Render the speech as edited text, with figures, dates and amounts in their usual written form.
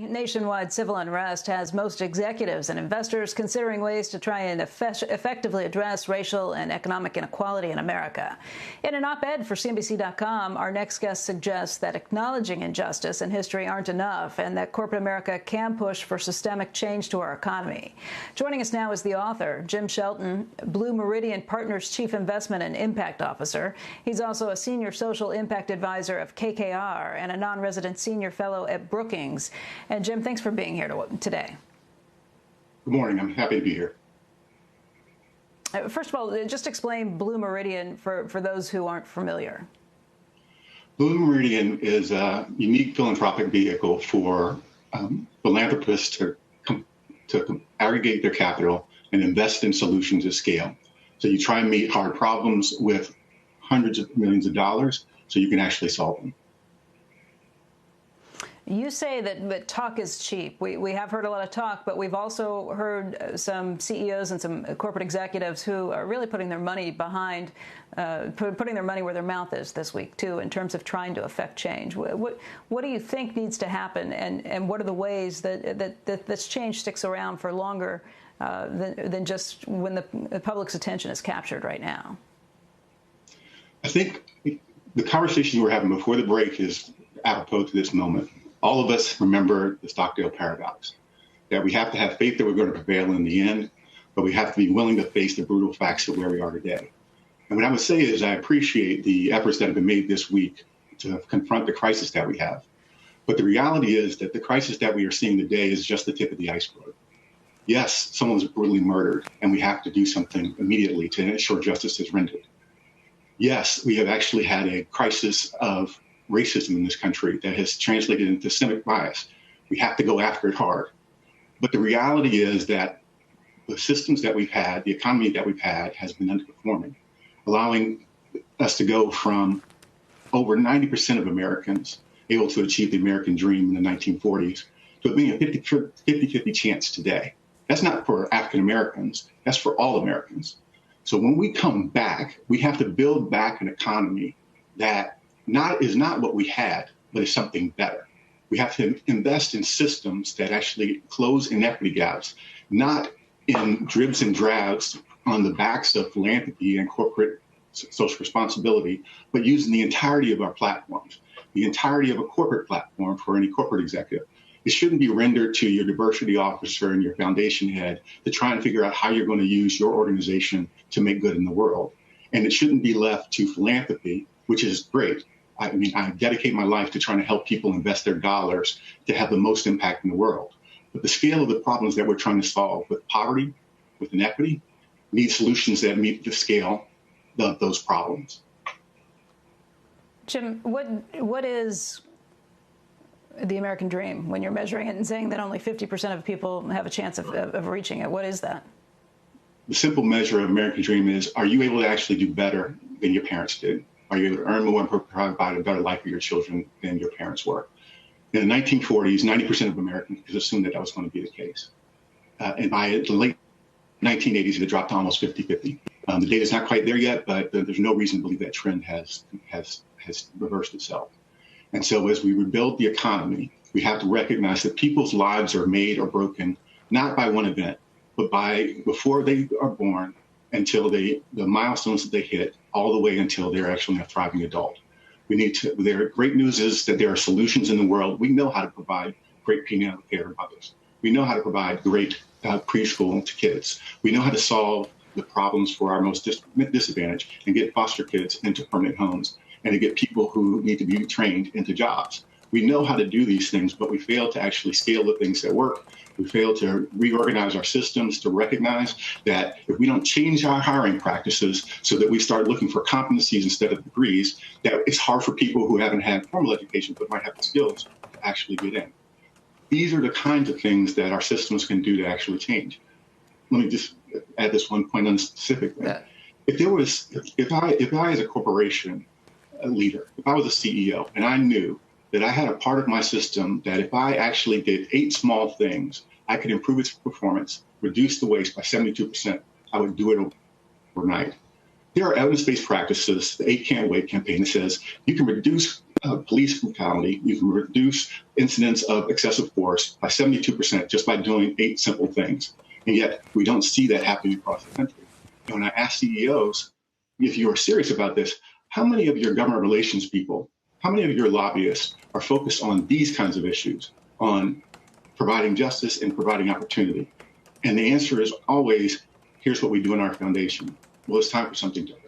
Nationwide civil unrest has most executives and investors considering ways to try and effectively address racial and economic inequality in America. In an op-ed for CNBC.com, our next guest suggests that acknowledging injustice and history aren't enough and that corporate America can push for systemic change to our economy. Joining us now is the author, Jim Shelton, Blue Meridian Partners Chief Investment and Impact Officer. He's also a Senior Social Impact Advisor of KKR and a non-resident Senior Fellow at Brookings. And Jim, thanks for being here today. Good morning. I'm happy to be here. First of all, just explain Blue Meridian for those who aren't familiar. Blue Meridian is a unique philanthropic vehicle for philanthropists to aggregate their capital and invest in solutions at scale. So you try and meet hard problems with hundreds of millions of dollars so you can actually solve them. You say that talk is cheap. We have heard a lot of talk, but we've also heard some CEOs and some corporate executives who are really putting their money behind, putting their money where their mouth is this week, too, in terms of trying to affect change. What do you think needs to happen, and what are the ways that this change sticks around for longer than just when the public's attention is captured right now? I think the conversation you were having before the break is apropos to this moment. All of us remember the Stockdale paradox, that we have to have faith that we're going to prevail in the end, but we have to be willing to face the brutal facts of where we are today. And what I would say is I appreciate the efforts that have been made this week to confront the crisis that we have. But the reality is that the crisis that we are seeing today is just the tip of the iceberg. Yes, someone's brutally murdered, and we have to do something immediately to ensure justice is rendered. Yes, we have actually had a crisis of racism in this country that has translated into systemic bias. We have to go after it hard. But the reality is that the systems that we've had, the economy that we've had, has been underperforming, allowing us to go from over 90% of Americans able to achieve the American dream in the 1940s to it being a 50-50 chance today. That's not for African Americans, that's for all Americans. So when we come back, we have to build back an economy that is not what we had, but is something better. We have to invest in systems that actually close inequity gaps, not in dribs and drabs on the backs of philanthropy and corporate social responsibility, but using the entirety of our platforms, the entirety of a corporate platform for any corporate executive. It shouldn't be rendered to your diversity officer and your foundation head to try and figure out how you're going to use your organization to make good in the world. And it shouldn't be left to philanthropy, which is great. I mean, I dedicate my life to trying to help people invest their dollars to have the most impact in the world. But the scale of the problems that we're trying to solve with poverty, with inequity, need solutions that meet the scale of those problems. Jim, what is the American dream when you're measuring it and saying that only 50% of people have a chance of reaching it? What is that? The simple measure of American dream is, are you able to actually do better than your parents did? Are you able to earn more and provide a better life for your children than your parents were? In the 1940s, 90% of Americans assumed that was going to be the case. And by the late 1980s, it dropped to almost 50-50. The data's not quite there yet, but there's no reason to believe that trend has reversed itself. And so as we rebuild the economy, we have to recognize that people's lives are made or broken, not by one event, but by before they are born until the milestones that they hit, all the way until they're actually a thriving adult. Great news is that there are solutions in the world. We know how to provide great prenatal care to mothers. We know how to provide great preschool to kids. We know how to solve the problems for our most disadvantaged and get foster kids into permanent homes and to get people who need to be trained into jobs. We know how to do these things, but we fail to actually scale the things that work. We fail to reorganize our systems to recognize that if we don't change our hiring practices so that we start looking for competencies instead of degrees, that it's hard for people who haven't had formal education but might have the skills to actually get in. These are the kinds of things that our systems can do to actually change. Let me just add this one point on specific thing. Yeah. If I as a corporation leader, if I was a CEO and I knew that I had a part of my system that if I actually did 8 small things, I could improve its performance, reduce the waste by 72%, I would do it overnight. There are evidence-based practices. The 8 Can't Wait campaign that says you can reduce police brutality. You can reduce incidents of excessive force by 72% just by doing 8 simple things. And yet we don't see that happening across the country. And when I ask CEOs, if you are serious about this, how many of your government relations people, how many of your lobbyists are focused on these kinds of issues, on providing justice and providing opportunity? And the answer is always, here's what we do in our foundation. Well, it's time for something different.